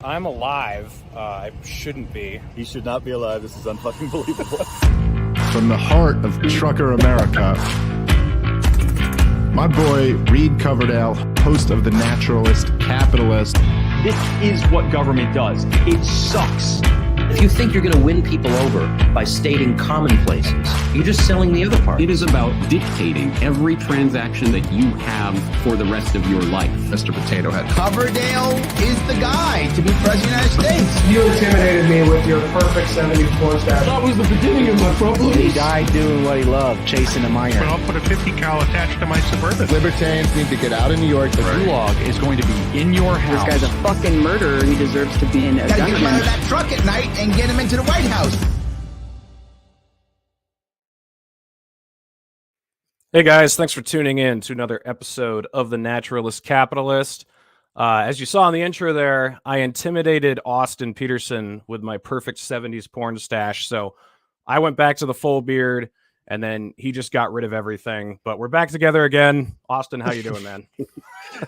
I'm alive. I shouldn't be. He should not be alive. This is unfucking believable. From the heart of trucker America, my boy Reed Coverdale, host of The Naturalist Capitalist. This is what government does. It sucks. If you think you're going to win people over by stating commonplaces, you're just selling the other part. It is about dictating every transaction that you have for the rest of your life. Mr. Potato Head. Coverdale is the guy to be president of the United States. You intimidated me with your perfect 74 stat. That was the beginning of my problems. He died doing what he loved, chasing a minor. But I'll put a 50 cal attached to my Suburban. Libertarians need to get out of New York. The gulag is going to be in your house. This guy's a fucking murderer. He deserves to be in a Gotta dungeon. get him out of that truck at night and get him into the White House. Hey guys, thanks for tuning in to another episode of The Naturalist Capitalist. As you saw in the intro there, I intimidated Austin Petersen with my perfect 70s porn stash. So I went back to the full beard, and then he just got rid of everything. But we're back together again. Austin, how you doing, man?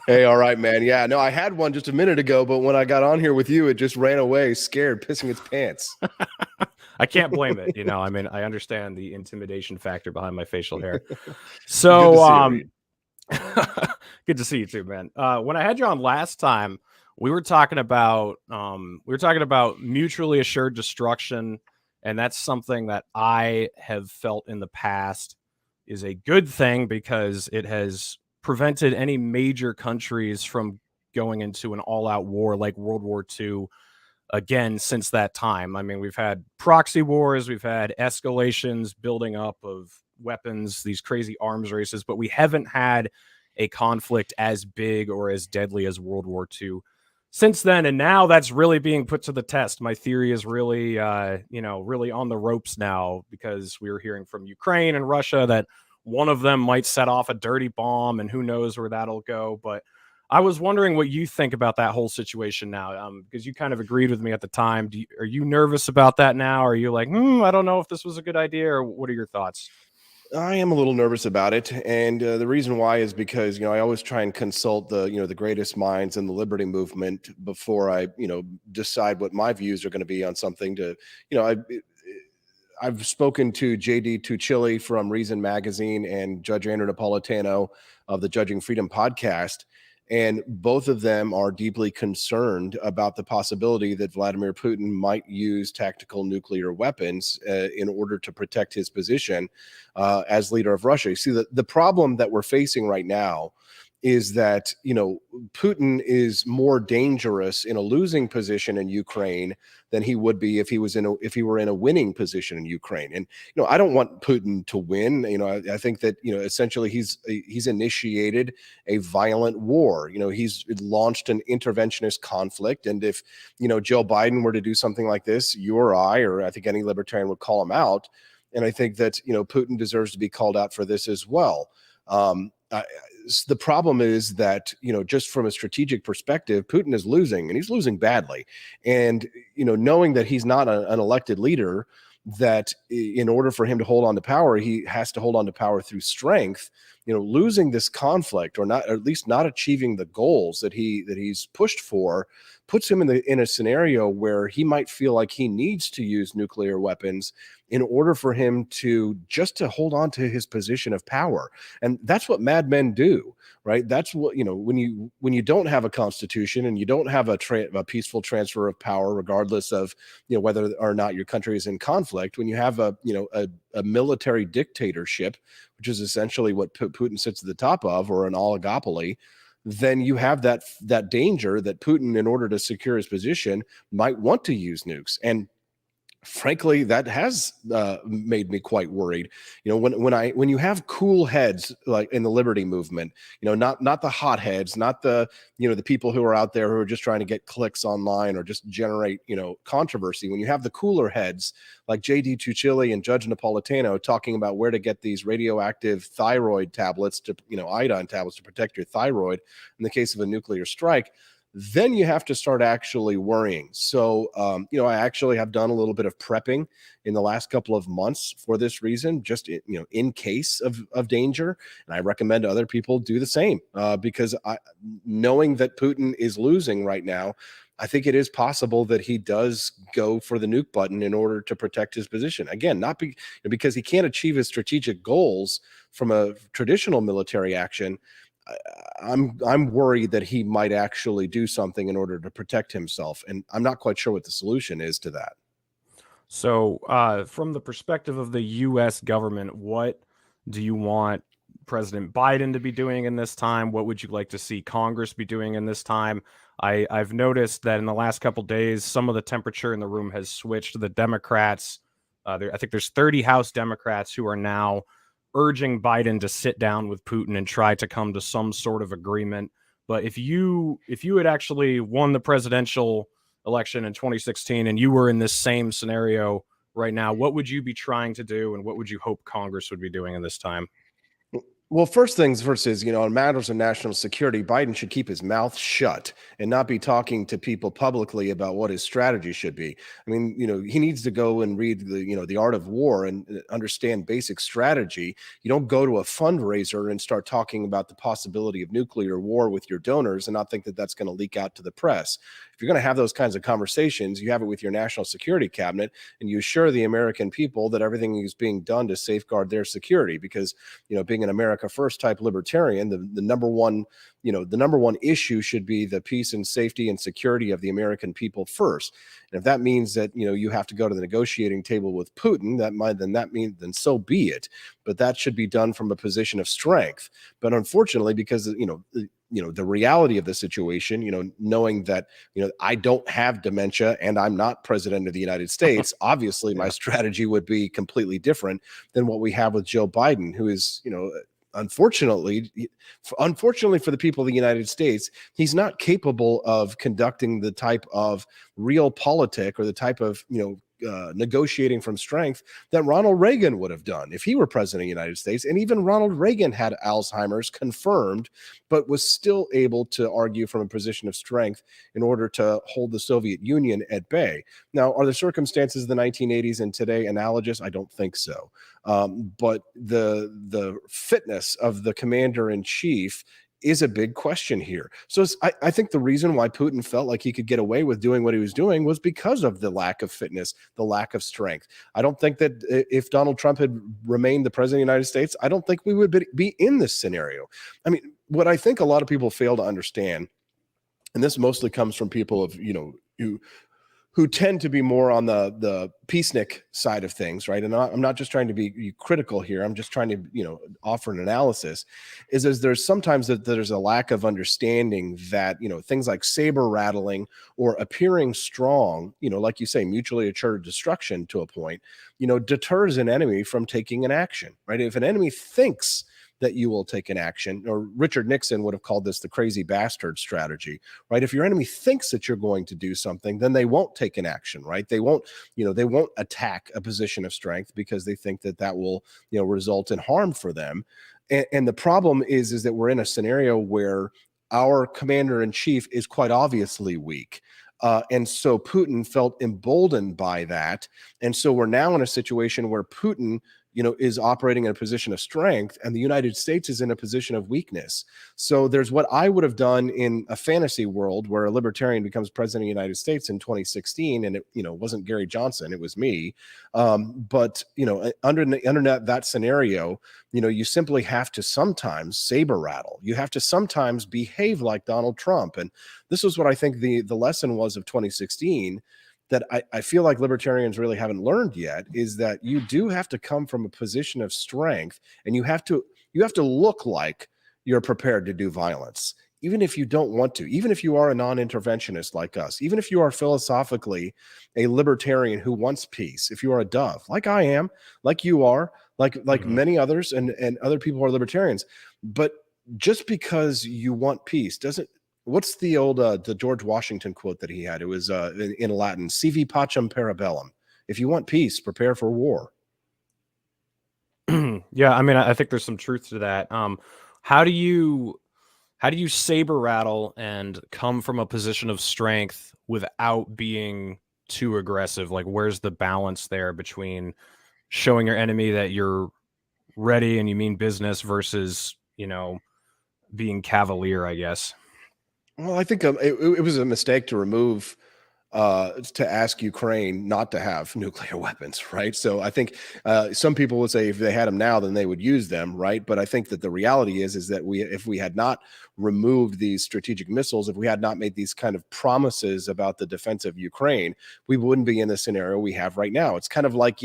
Hey, all right, man. Yeah, no, I had one just a minute ago, but when I got on here with you, it just ran away, scared, pissing its pants. I can't blame it. I mean, I understand the intimidation factor behind my facial hair. So, good to see you too, man. When I had you on last time, we were talking about mutually assured destruction, and that's something that I have felt in the past is a good thing because it has prevented any major countries from going into an all-out war like World War II again since that time. I mean, we've had proxy wars, we've had escalations, building up of weapons, these crazy arms races, but we haven't had a conflict as big or as deadly as World War II since then. And now that's really being put to the test. My theory is really, really on the ropes now, because we were hearing from Ukraine and Russia that one of them might set off a dirty bomb, and who knows where that'll go. But I was wondering what you think about that whole situation now, because you kind of agreed with me at the time. Are you nervous about that now? Or are you like, I don't know if this was a good idea, or what are your thoughts? I am a little nervous about it, and the reason why is because I always try and consult the greatest minds in the liberty movement before I decide what my views are going to be on something. I've spoken to JD Tuccilli from Reason Magazine and Judge Andrew Napolitano of the Judging Freedom podcast, and both of them are deeply concerned about the possibility that Vladimir Putin might use tactical nuclear weapons in order to protect his position as leader of Russia. You see, the problem that we're facing right now is that Putin is more dangerous in a losing position in Ukraine than he would be if he were in a winning position in Ukraine. And I don't want Putin to win. I think that essentially he's initiated a violent war. He's launched an interventionist conflict, and if Joe Biden were to do something like this, you or I think any libertarian would call him out. And I think that Putin deserves to be called out for this as well. The problem is that, just from a strategic perspective, Putin is losing, and he's losing badly. And, knowing that he's not an elected leader, that in order for him to hold on to power, he has to hold on to power through strength. Losing this conflict, or at least not achieving the goals that he's pushed for, puts him in a scenario where he might feel like he needs to use nuclear weapons in order for him to hold on to his position of power. And that's what madmen do, right? That's what, when you don't have a constitution and you don't have a peaceful transfer of power, regardless of, whether or not your country is in conflict, when you have a military dictatorship, which is essentially what Putin sits at the top of, or an oligopoly, then you have that danger that Putin, in order to secure his position, might want to use nukes. And frankly, that has made me quite worried. When you have cool heads like in the liberty movement, not the hot heads, not the the people who are out there who are just trying to get clicks online or just generate controversy. When you have the cooler heads like JD Tuccilli and Judge Napolitano talking about where to get these radioactive thyroid tablets to iodine tablets to protect your thyroid in the case of a nuclear strike, then you have to start actually worrying. So, I actually have done a little bit of prepping in the last couple of months for this reason, just in case of danger. And I recommend other people do the same because knowing that Putin is losing right now, I think it is possible that he does go for the nuke button in order to protect his position. Again, not because he can't achieve his strategic goals from a traditional military action. I'm worried that he might actually do something in order to protect himself, and I'm not quite sure what the solution is to that. So, from the perspective of the U.S. government, what do you want President Biden to be doing in this time? What would you like to see Congress be doing in this time? I've noticed that in the last couple of days, some of the temperature in the room has switched. The Democrats, I think there's 30 House Democrats who are now urging Biden to sit down with Putin and try to come to some sort of agreement. But if you had actually won the presidential election in 2016 and you were in this same scenario right now, what would you be trying to do, and what would you hope Congress would be doing in this time? Well, first things first is, on matters of national security, Biden should keep his mouth shut and not be talking to people publicly about what his strategy should be. I mean, he needs to go and read the Art of War and understand basic strategy. You don't go to a fundraiser and start talking about the possibility of nuclear war with your donors and not think that that's going to leak out to the press. If you're going to have those kinds of conversations, you have it with your national security cabinet, and you assure the American people that everything is being done to safeguard their security. Because, being an America First type libertarian, the number one issue should be the peace and safety and security of the American people first. And if that means that, you have to go to the negotiating table with Putin, then so be it. But that should be done from a position of strength. But unfortunately, because, the reality of the situation, knowing that, I don't have dementia and I'm not president of the United States, obviously my strategy would be completely different than what we have with Joe Biden, who is, unfortunately for the people of the United States, he's not capable of conducting the type of real politic or the type of, negotiating from strength that Ronald Reagan would have done if he were president of the United States. And even Ronald Reagan had Alzheimer's confirmed, but was still able to argue from a position of strength in order to hold the Soviet Union at bay. Now, are the circumstances of the 1980s and today analogous? I don't think so. But the fitness of the commander-in-chief is a big question here. So I think the reason why Putin felt like he could get away with doing what he was doing was because of the lack of fitness, the lack of strength. I don't think that if Donald Trump had remained the president of the United States, I don't think we would be in this scenario. I mean, what I think a lot of people fail to understand, and this mostly comes from people who tend to be more on the peacenik side of things, right? And I'm not just trying to be critical here. I'm just trying to, offer an analysis. Is there's sometimes that there's a lack of understanding that, things like saber rattling or appearing strong, like you say, mutually assured destruction to a point, deters an enemy from taking an action, right? If an enemy thinks that you will take an action, or Richard Nixon would have called this the crazy bastard strategy, right? If your enemy thinks that you're going to do something, then they won't take an action, right? They won't attack a position of strength because they think that will, result in harm for them. And the problem is that we're in a scenario where our commander-in-chief is quite obviously weak. And so Putin felt emboldened by that. And so we're now in a situation where Putin, is operating in a position of strength and the United States is in a position of weakness. So there's what I would have done in a fantasy world where a libertarian becomes president of the United States in 2016. And it, wasn't Gary Johnson, it was me. But under that scenario, you simply have to sometimes saber rattle. You have to sometimes behave like Donald Trump. And this was what I think the lesson was of 2016, that I feel like libertarians really haven't learned yet, is that you do have to come from a position of strength, and you have to look like you're prepared to do violence, even if you don't want to, even if you are a non-interventionist like us, even if you are philosophically a libertarian who wants peace, if you are a dove, like I am, like you are, like many others and other people who are libertarians. But just because you want peace doesn't. What's the old the George Washington quote that he had? It was in Latin, "Sivi pacem parabellum." If you want peace, prepare for war. Yeah, I mean, I think there's some truth to that. How do you how do you saber rattle and come from a position of strength without being too aggressive? Like, where's the balance there between showing your enemy that you're ready and you mean business versus, being cavalier, I guess? Well, I think it was a mistake to remove to ask Ukraine not to have nuclear weapons, right? So I think some people would say if they had them now, then they would use them, right? But I think that the reality is that if we had not removed these strategic missiles, if we had not made these kind of promises about the defense of Ukraine, we wouldn't be in the scenario we have right now. It's kind of like,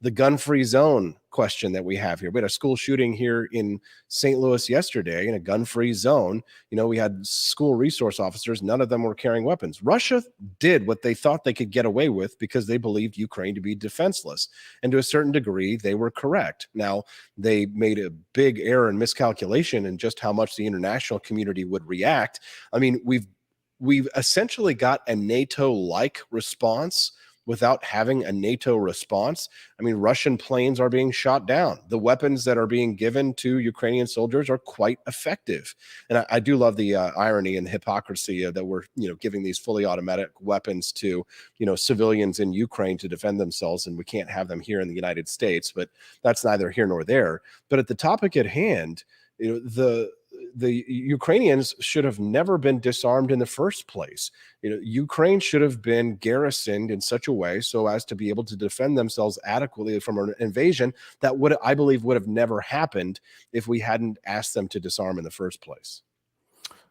the gun-free zone question that we have here. We had a school shooting here in St. Louis yesterday in a gun-free zone. We had school resource officers. None of them were carrying weapons. Russia did what they thought they could get away with because they believed Ukraine to be defenseless. And to a certain degree, they were correct. Now, they made a big error and miscalculation in just how much the international community would react. I mean, we've essentially got a NATO-like response without having a NATO response. I mean, Russian planes are being shot down. The weapons that are being given to Ukrainian soldiers are quite effective. And I do love the irony and hypocrisy that we're, giving these fully automatic weapons to, civilians in Ukraine to defend themselves, and we can't have them here in the United States. But that's neither here nor there. But at the topic at hand, the Ukrainians should have never been disarmed in the first place. Ukraine should have been garrisoned in such a way so as to be able to defend themselves adequately from an invasion that I believe would have never happened if we hadn't asked them to disarm in the first place.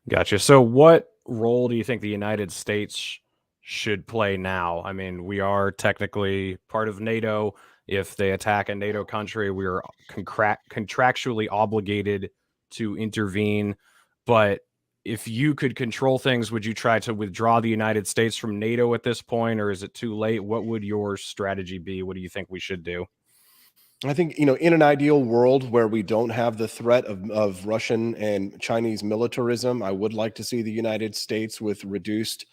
Gotcha. So what role do you think the United States should play now? I mean, we are technically part of NATO. If they attack a NATO country, we are contractually obligated to intervene. But if you could control things, would you try to withdraw the United States from NATO at this point, or is it too late? What would your strategy be? What do you think we should do? I think, in an ideal world where we don't have the threat of Russian and Chinese militarism, I would like to see the United States with reduced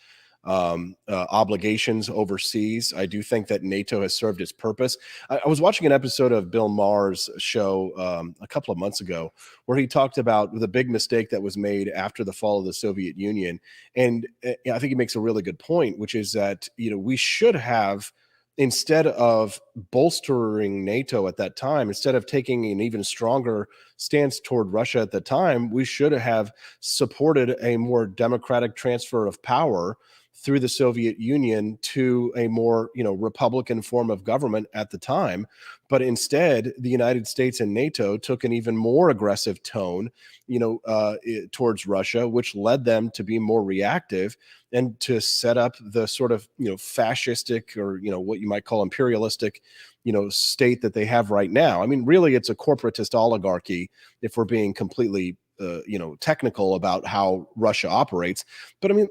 obligations overseas. I do think that NATO has served its purpose. I was watching an episode of Bill Maher's show a couple of months ago where he talked about the big mistake that was made after the fall of the Soviet Union. And I think he makes a really good point, which is that, we should have, instead of bolstering NATO at that time, instead of taking an even stronger stance toward Russia at the time, we should have supported a more democratic transfer of power through the Soviet Union to a more, Republican form of government at the time. But instead, the United States and NATO took an even more aggressive tone, towards Russia, which led them to be more reactive and to set up the sort of, fascistic or, what you might call imperialistic, state that they have right now. I mean, really, it's a corporatist oligarchy if we're being completely technical about how Russia operates. But I mean,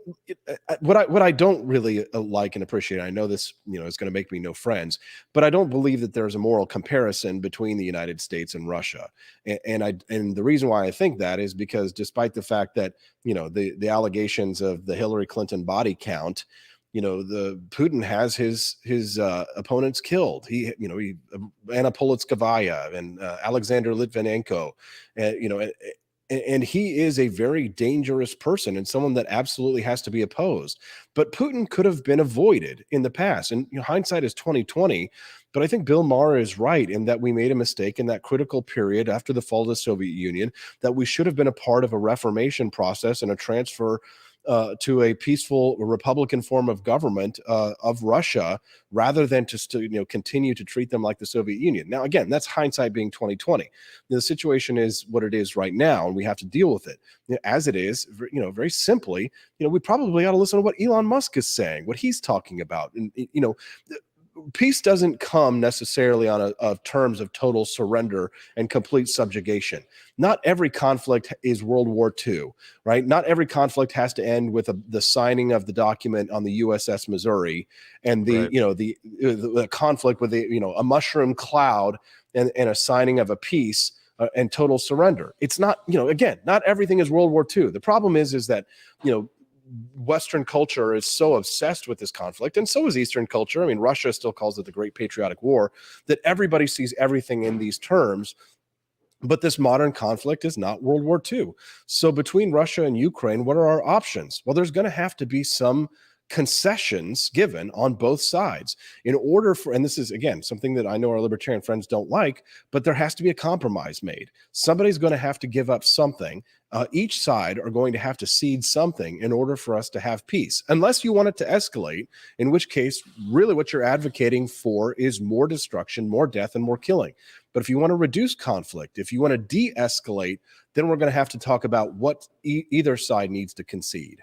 what I don't really like and appreciate, I know this, is going to make me no friends, but I don't believe that there's a moral comparison between the United States and Russia. And the reason why I think that is because despite the fact that, the allegations of the Hillary Clinton body count, the Putin has his opponents killed. Anna Politkovskaya and Alexander Litvinenko, and he is a very dangerous person and someone that absolutely has to be opposed. But Putin could have been avoided in the past. And hindsight is 2020. But I think Bill Maher is right in that we made a mistake in that critical period after the fall of the Soviet Union, that we should have been a part of a reformation process and a transfer to a peaceful Republican form of government of Russia, rather than just to continue to treat them like the Soviet Union. Now, again, that's hindsight being 2020. The situation is what it is right now, and we have to deal with it as it is. Very simply, we probably ought to listen to what Elon Musk is saying, what he's talking about, and peace doesn't come necessarily on terms of total surrender and complete subjugation. Not every conflict is World War II, right? Not every conflict has to end with the signing of the document on the USS Missouri and the conflict with a mushroom cloud and a signing of a peace and total surrender. It's not, again, not everything is World War II. The problem is that, Western culture is so obsessed with this conflict, and so is Eastern culture. I mean, Russia still calls it the Great Patriotic War, that everybody sees everything in these terms. But this modern conflict is not World War II. So between Russia and Ukraine, what are our options? Well, there's going to have to be some concessions given on both sides in order for, and this is again something that I know our libertarian friends don't like, but there has to be a compromise made. Somebody's going to have to give up something. Each side are going to have to cede something in order for us to have peace, unless you want it to escalate, in which case really what you're advocating for is more destruction, more death, and more killing. But if you want to reduce conflict, if you want to de-escalate, then we're going to have to talk about what either side needs to concede.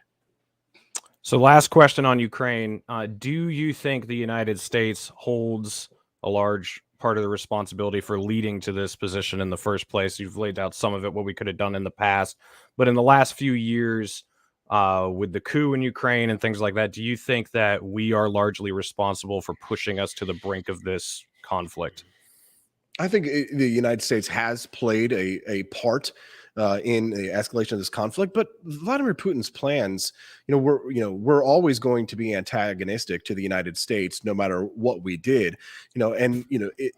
So last question on Ukraine. Do you think the United States holds a large part of the responsibility for leading to this position in the first place? You've laid out some of it, what we could have done in the past. But in the last few years, with the coup in Ukraine and things like that, do you think that we are largely responsible for pushing us to the brink of this conflict? I think the United States has played a part in the escalation of this conflict, but Vladimir Putin's plans, we're always going to be antagonistic to the United States, no matter what we did, and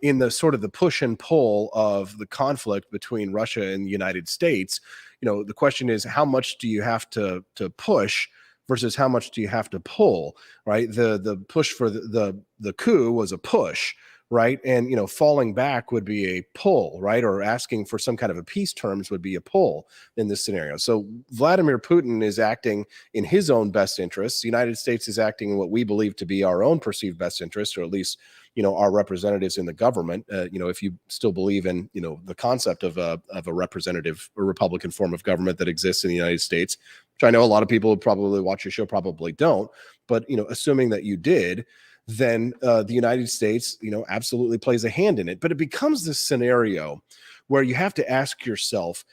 in the sort of the push and pull of the conflict between Russia and the United States, the question is, how much do you have to push versus how much do you have to pull, right? The push for the coup was a push, right? And, falling back would be a pull, right? Or asking for some kind of a peace terms would be a pull in this scenario. So Vladimir Putin is acting in his own best interests. The United States is acting in what we believe to be our own perceived best interests, or at least, our representatives in the government. If you still believe in, the concept of a representative or Republican form of government that exists in the United States, which I know a lot of people who probably watch your show probably don't, but, assuming that you did, then the United States, absolutely plays a hand in it. But it becomes this scenario where you have to ask yourself,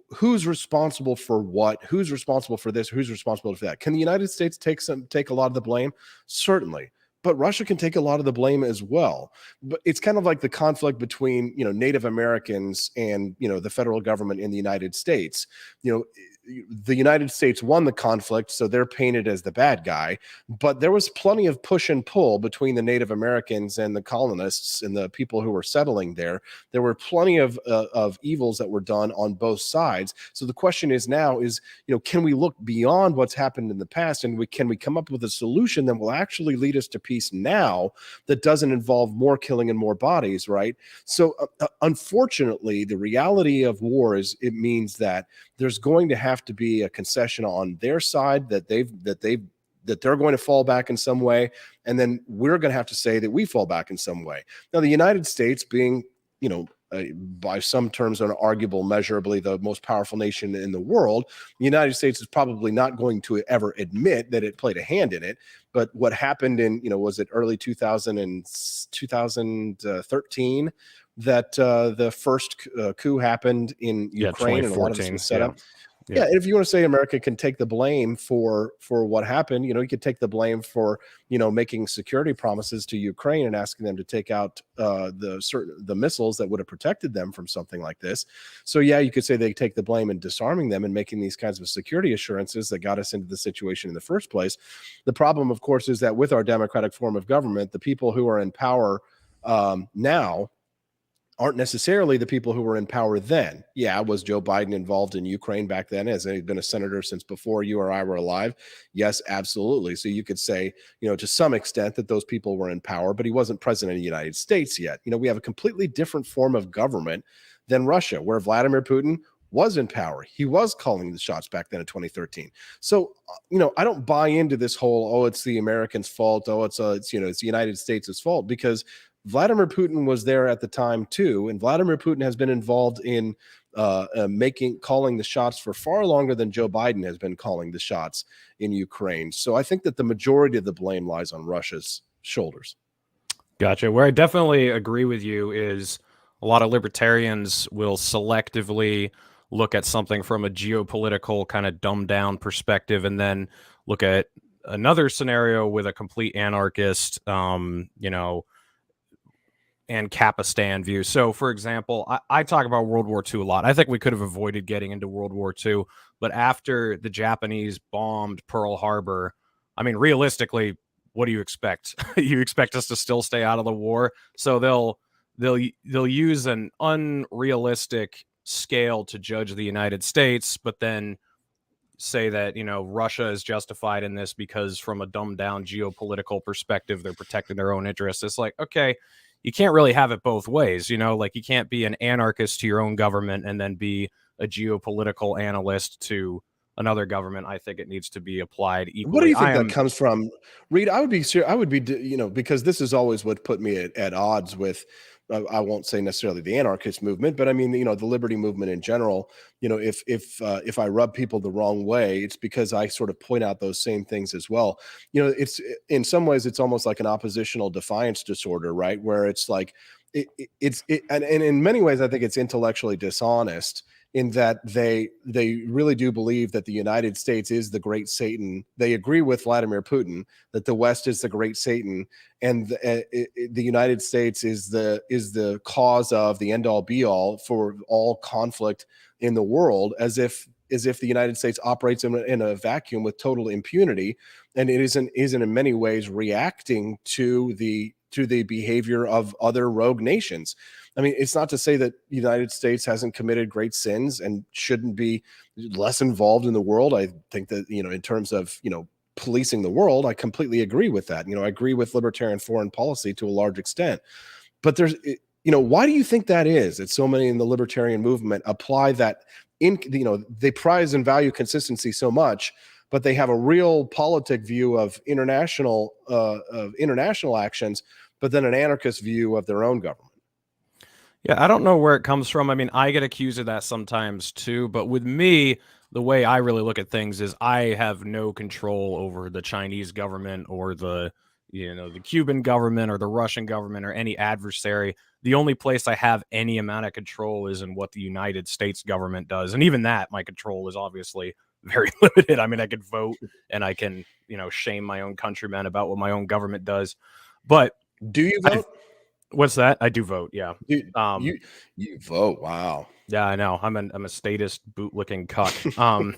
who's responsible for what? Who's responsible for this? Who's responsible for that? Can the United States take a lot of the blame? Certainly. But Russia can take a lot of the blame as well. But it's kind of like the conflict between, Native Americans and, the federal government in the United States. The United States won the conflict, so they're painted as the bad guy. But there was plenty of push and pull between the Native Americans and the colonists and the people who were settling there. There were plenty of evils that were done on both sides. So the question is now is, can we look beyond what's happened in the past, and can we come up with a solution that will actually lead us to peace now that doesn't involve more killing and more bodies, right? So unfortunately, the reality of war is it means that there's going to have to be a concession on their side that they're going to fall back in some way, and then we're going to have to say that we fall back in some way. Now, the United States being, by some terms, an arguable, measurably the most powerful nation in the world, the United States is probably not going to ever admit that it played a hand in it. But what happened in, was it early 2013 that the first coup happened in Ukraine, and a lot of this was set up. Yeah, and if you want to say America can take the blame for what happened, you could take the blame for, making security promises to Ukraine and asking them to take out the missiles that would have protected them from something like this. So yeah, you could say they take the blame in disarming them and making these kinds of security assurances that got us into the situation in the first place. The problem, of course, is that with our democratic form of government, the people who are in power now aren't necessarily the people who were in power then. Yeah, was Joe Biden involved in Ukraine back then? Has he been a senator since before you or I were alive? Yes, absolutely. So you could say, to some extent that those people were in power, but he wasn't president of the United States yet. We have a completely different form of government than Russia, where Vladimir Putin was in power. He was calling the shots back then in 2013. So, I don't buy into this whole, it's the Americans' fault. It's the United States' fault, because Vladimir Putin was there at the time too, and Vladimir Putin has been involved in calling the shots for far longer than Joe Biden has been calling the shots in Ukraine. So I think that the majority of the blame lies on Russia's shoulders. Gotcha. Where I definitely agree with you is a lot of libertarians will selectively look at something from a geopolitical kind of dumbed down perspective, and then look at another scenario with a complete anarchist, and Capistan view. So, for example, I talk about World War II a lot. I think we could have avoided getting into World War II, but after the Japanese bombed Pearl Harbor, I mean, realistically, what do you expect? You expect us to still stay out of the war? So they'll they'll use an unrealistic scale to judge the United States, but then say that, you know, Russia is justified in this because from a dumbed down geopolitical perspective, they're protecting their own interests. It's like, okay, you can't really have it both ways, you know, like you can't be an anarchist to your own government and then be a geopolitical analyst to another government. I think it needs to be applied equally. What do you think that comes from, Reed? I would be, you know, because this is always what put me at odds with, I won't say necessarily the anarchist movement, but I mean, you know, the liberty movement in general. You know, if I rub people the wrong way, it's because I sort of point out those same things as well. You know, it's in some ways it's almost like an oppositional defiance disorder, right? Where it's like and in many ways I think it's intellectually dishonest in that they really do believe that the United States is the great Satan. They agree with Vladimir Putin that the West is the great Satan, and the United States is the cause of the end all be all for all conflict in the world, as if the United States operates in a vacuum with total impunity, and it isn't in many ways reacting to the behavior of other rogue nations. I mean, it's not to say that the United States hasn't committed great sins and shouldn't be less involved in the world. I think that, you know, in terms of, you know, policing the world, I completely agree with that. You know, I agree with libertarian foreign policy to a large extent. But there's, you know, why do you think that is? That so many in the libertarian movement apply that you know, they prize and value consistency so much, but they have a real politic view of international actions, but then an anarchist view of their own government. Yeah, I don't know where it comes from. I mean, I get accused of that sometimes too, but with me, the way I really look at things is I have no control over the Chinese government or the, you know, the Cuban government or the Russian government or any adversary. The only place I have any amount of control is in what the United States government does. And even that, my control is obviously very limited. I mean, I could vote and I can, you know, shame my own countrymen about what my own government does. But do you vote? What's that? I do vote. Yeah. You vote. Wow. Yeah, I know. I'm a statist bootlicking cuck. I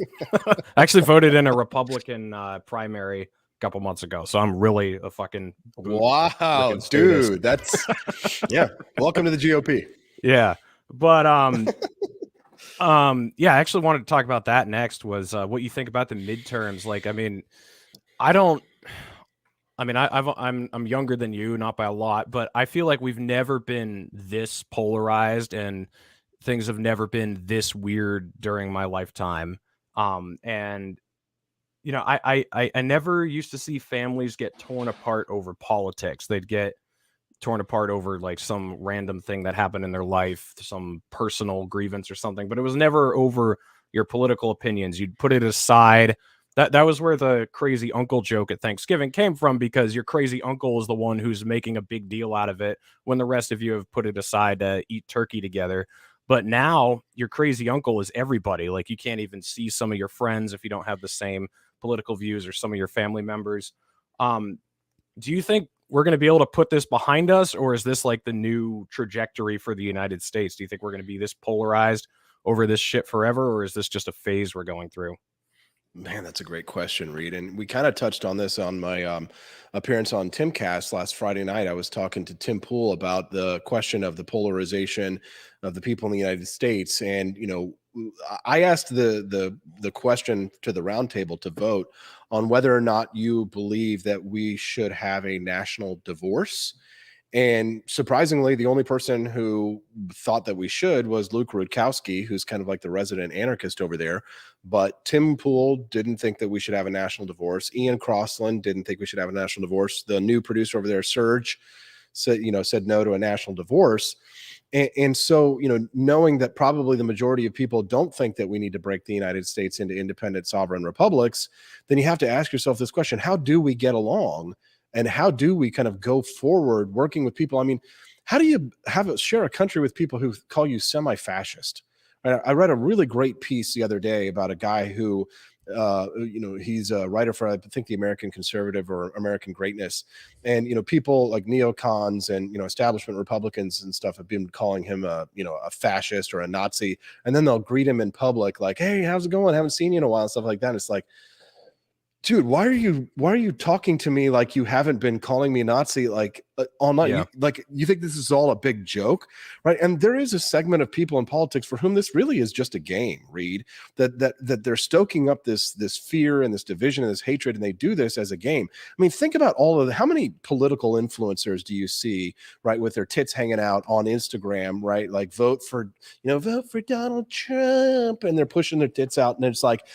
actually voted in a Republican primary a couple months ago, so I'm really a fucking wow, dude. That's yeah. Welcome to the GOP. Yeah, but yeah, I actually wanted to talk about that next. Was what you think about the midterms? Like, I mean, I'm younger than you, not by a lot, but I feel like we've never been this polarized and things have never been this weird during my lifetime. And you know, I never used to see families get torn apart over politics. They'd get torn apart over like some random thing that happened in their life, some personal grievance or something, but it was never over your political opinions. You'd put it aside. That was where the crazy uncle joke at Thanksgiving came from, because your crazy uncle is the one who's making a big deal out of it when the rest of you have put it aside to eat turkey together. But now your crazy uncle is everybody. Like, you can't even see some of your friends if you don't have the same political views or some of your family members. Do you think we're going to be able to put this behind us, or is this like the new trajectory for the United States? Do you think we're going to be this polarized over this shit forever, or is this just a phase we're going through? Man, that's a great question, Reed. And we kind of touched on this on my appearance on Timcast last Friday night. I was talking to Tim Pool about the question of the polarization of the people in the United States. And, you know, I asked the question to the roundtable to vote on whether or not you believe that we should have a national divorce. And surprisingly, the only person who thought that we should was Luke Rudkowski, who's kind of like the resident anarchist over there. But Tim Pool didn't think that we should have a national divorce. Ian Crossland didn't think we should have a national divorce. The new producer over there, Serge, said no to a national divorce. And so, you know, knowing that probably the majority of people don't think that we need to break the United States into independent sovereign republics, then you have to ask yourself this question: how do we get along? And how do we kind of go forward working with people? I mean, how do you share a country with people who call you semi-fascist? I read a really great piece the other day about a guy who, you know, he's a writer for, I think, the American Conservative or American Greatness. And, you know, people like neocons and, you know, establishment Republicans and stuff have been calling him a fascist or a Nazi. And then they'll greet him in public like, hey, how's it going? Haven't seen you in a while, and stuff like that. And it's like, dude, why are you talking to me like you haven't been calling me Nazi like online. Yeah. You think this is all a big joke, right? And there is a segment of people in politics for whom this really is just a game, Reed, that they're stoking up this fear and this division and this hatred, and they do this as a game. I mean, think about how many political influencers do you see, right, with their tits hanging out on Instagram, right? Like vote for Donald Trump, and they're pushing their tits out, and it's like,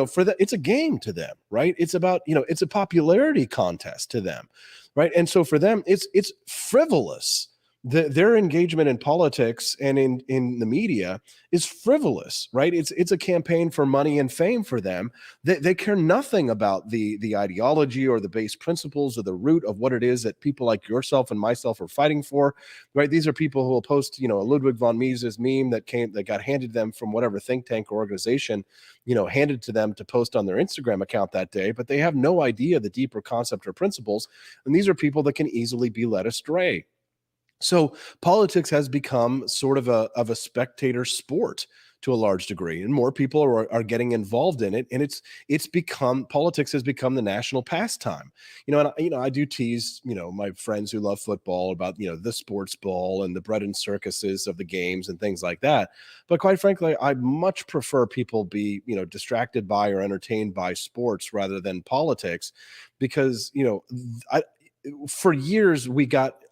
for that, it's a game to them, right? It's about, it's a popularity contest to them. Right. And so for them, it's frivolous. Their engagement in politics and in the media is frivolous, right? It's a campaign for money and fame for them. They care nothing about the ideology or the base principles or the root of what it is that people like yourself and myself are fighting for, right? These are people who will post, a Ludwig von Mises meme that got handed them from whatever think tank or organization, handed to them to post on their Instagram account that day, but they have no idea the deeper concept or principles. And these are people that can easily be led astray. So politics has become sort of a spectator sport to a large degree, and more people are getting involved in it. And politics has become the national pastime. I do tease, my friends who love football about, the sports ball and the bread and circuses of the games and things like that. But quite frankly, I much prefer people be, distracted by or entertained by sports rather than politics, because, for years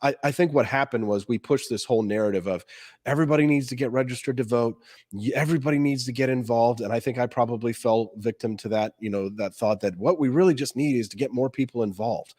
I think what happened was we pushed this whole narrative of everybody needs to get registered to vote. Everybody needs to get involved. And I think I probably fell victim to that, that thought that what we really just need is to get more people involved.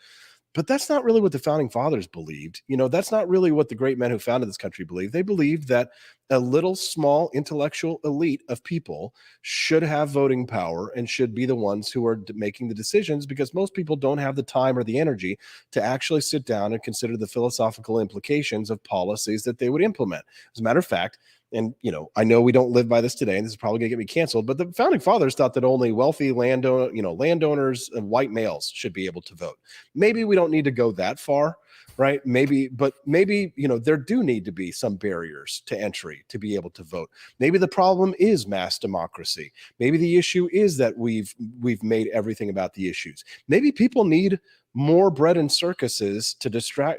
But that's not really what the founding fathers believed. That's not really what the great men who founded this country believed. They believed that a little small intellectual elite of people should have voting power and should be the ones who are making the decisions, because most people don't have the time or the energy to actually sit down and consider the philosophical implications of policies that they would implement. As a matter of fact, and, I know we don't live by this today, and this is probably going to get me canceled, but the founding fathers thought that only wealthy landowners and white males should be able to vote. Maybe we don't need to go that far, right? Maybe there do need to be some barriers to entry to be able to vote. Maybe the problem is mass democracy. Maybe the issue is that we've made everything about the issues. Maybe people need more bread and circuses to distract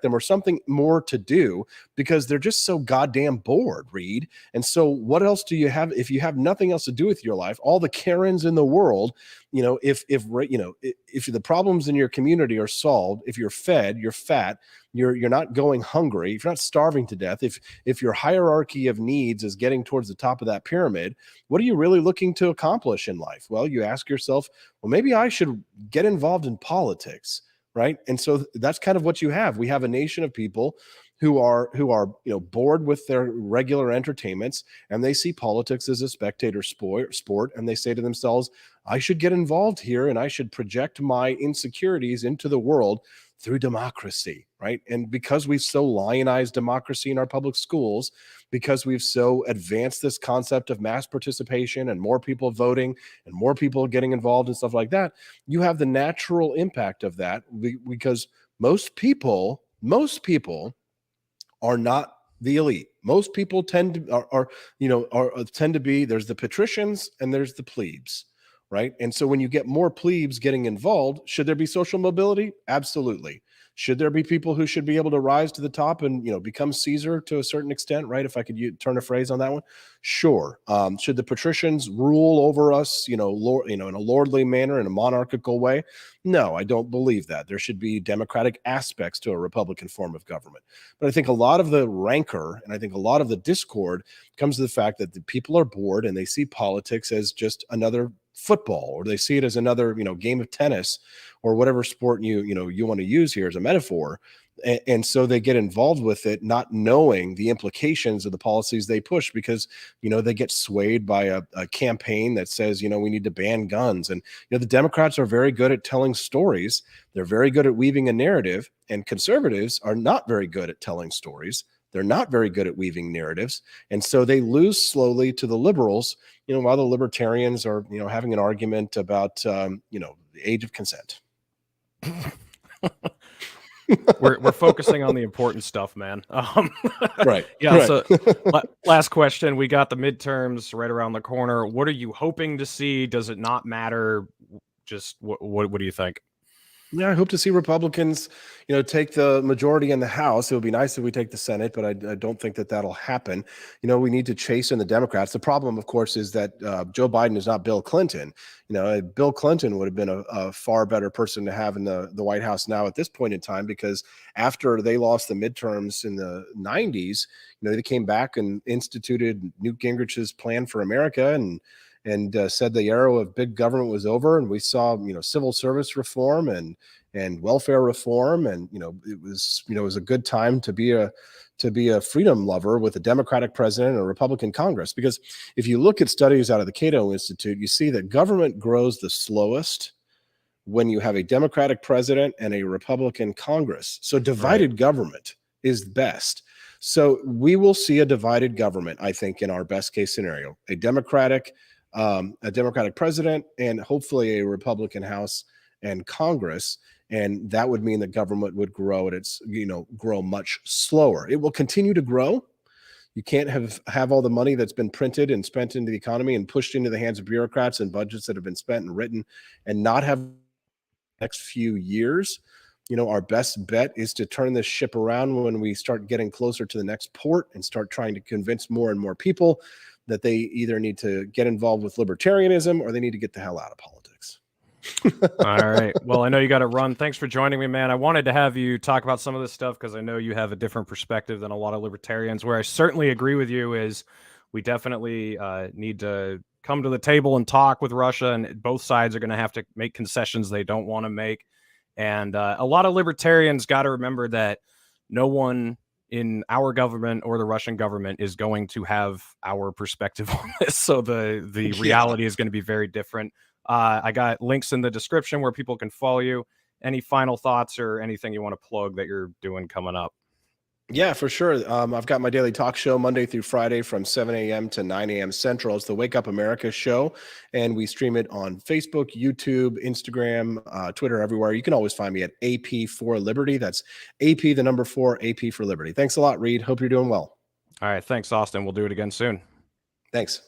them, or something more to do, because they're just so goddamn bored, Reed. And so what else do you have if you have nothing else to do with your life? All the Karens in the world, if the problems in your community are solved, if you're fed, you're fat, you're not going hungry, if you're not starving to death, if your hierarchy of needs is getting towards the top of that pyramid, what are you really looking to accomplish in life? Well, you ask yourself, well, maybe I should get involved in politics, right? And so that's kind of what you have. We have a nation of people who are bored with their regular entertainments, and they see politics as a spectator sport, and they say to themselves, I should get involved here, and I should project my insecurities into the world through democracy, right? And because we've so lionized democracy in our public schools, because we've so advanced this concept of mass participation and more people voting and more people getting involved and stuff like that, you have the natural impact of that, because most people are not the elite. Most people tend to be, there's the patricians and there's the plebes, right? And so when you get more plebes getting involved, should there be social mobility? Absolutely. Should there be people who should be able to rise to the top and, become Caesar to a certain extent, right? If I could turn a phrase on that one. Sure. Should the patricians rule over us, in a lordly manner, in a monarchical way? No, I don't believe that. There should be democratic aspects to a Republican form of government. But I think a lot of the rancor and I think a lot of the discord comes to the fact that the people are bored and they see politics as just another football, or they see it as another, game of tennis, or whatever sport you want to use here as a metaphor. And so they get involved with it, not knowing the implications of the policies they push, because, they get swayed by a campaign that says, we need to ban guns. And, the Democrats are very good at telling stories. They're very good at weaving a narrative, and conservatives are not very good at telling stories. They're not very good at weaving narratives. And so they lose slowly to the liberals, while the libertarians are, having an argument about, the age of consent. We're focusing on the important stuff, man. Right. Yeah. Right. So last question. We got the midterms right around the corner. What are you hoping to see? Does it not matter? Just what do you think? Yeah, I hope to see Republicans, take the majority in the House. It would be nice if we take the Senate, but I don't think that that'll happen. We need to chase in the Democrats. The problem, of course, is that Joe Biden is not Bill Clinton. Bill Clinton would have been a far better person to have in the White House now at this point in time, because after they lost the midterms in the 90s, they came back and instituted Newt Gingrich's Plan for America and said the era of big government was over, and we saw civil service reform and welfare reform, and it was a good time to be a freedom lover with a Democratic president and a Republican Congress. Because if you look at studies out of the Cato Institute, you see that government grows the slowest when you have a Democratic president and a Republican Congress. So divided government is best. So we will see a divided government, I think, in our best case scenario, a Democratic president and hopefully a Republican House and Congress. And that would mean that government would grow at grow much slower. It will continue to grow. You can't have all the money that's been printed and spent into the economy and pushed into the hands of bureaucrats and budgets that have been spent and written and not have the next few years. Our best bet is to turn this ship around when we start getting closer to the next port and start trying to convince more and more people that they either need to get involved with libertarianism or they need to get the hell out of politics. All right. Well, I know you got to run. Thanks for joining me, man. I wanted to have you talk about some of this stuff because I know you have a different perspective than a lot of libertarians. Where I certainly agree with you is we definitely need to come to the table and talk with Russia, and both sides are going to have to make concessions they don't want to make. And a lot of libertarians got to remember that no one in our government or the Russian government is going to have our perspective on this. So the reality is going to be very different. I got links in the description where people can follow you. Any final thoughts or anything you want to plug that you're doing coming up? Yeah, for sure. I've got my daily talk show Monday through Friday from 7 a.m. to 9 a.m. Central. It's the Wake Up America show, and we stream it on Facebook, YouTube, Instagram, Twitter, everywhere. You can always find me at AP for Liberty. That's AP, the number 4, AP for Liberty. Thanks a lot, Reed. Hope you're doing well. All right. Thanks, Austin. We'll do it again soon. Thanks.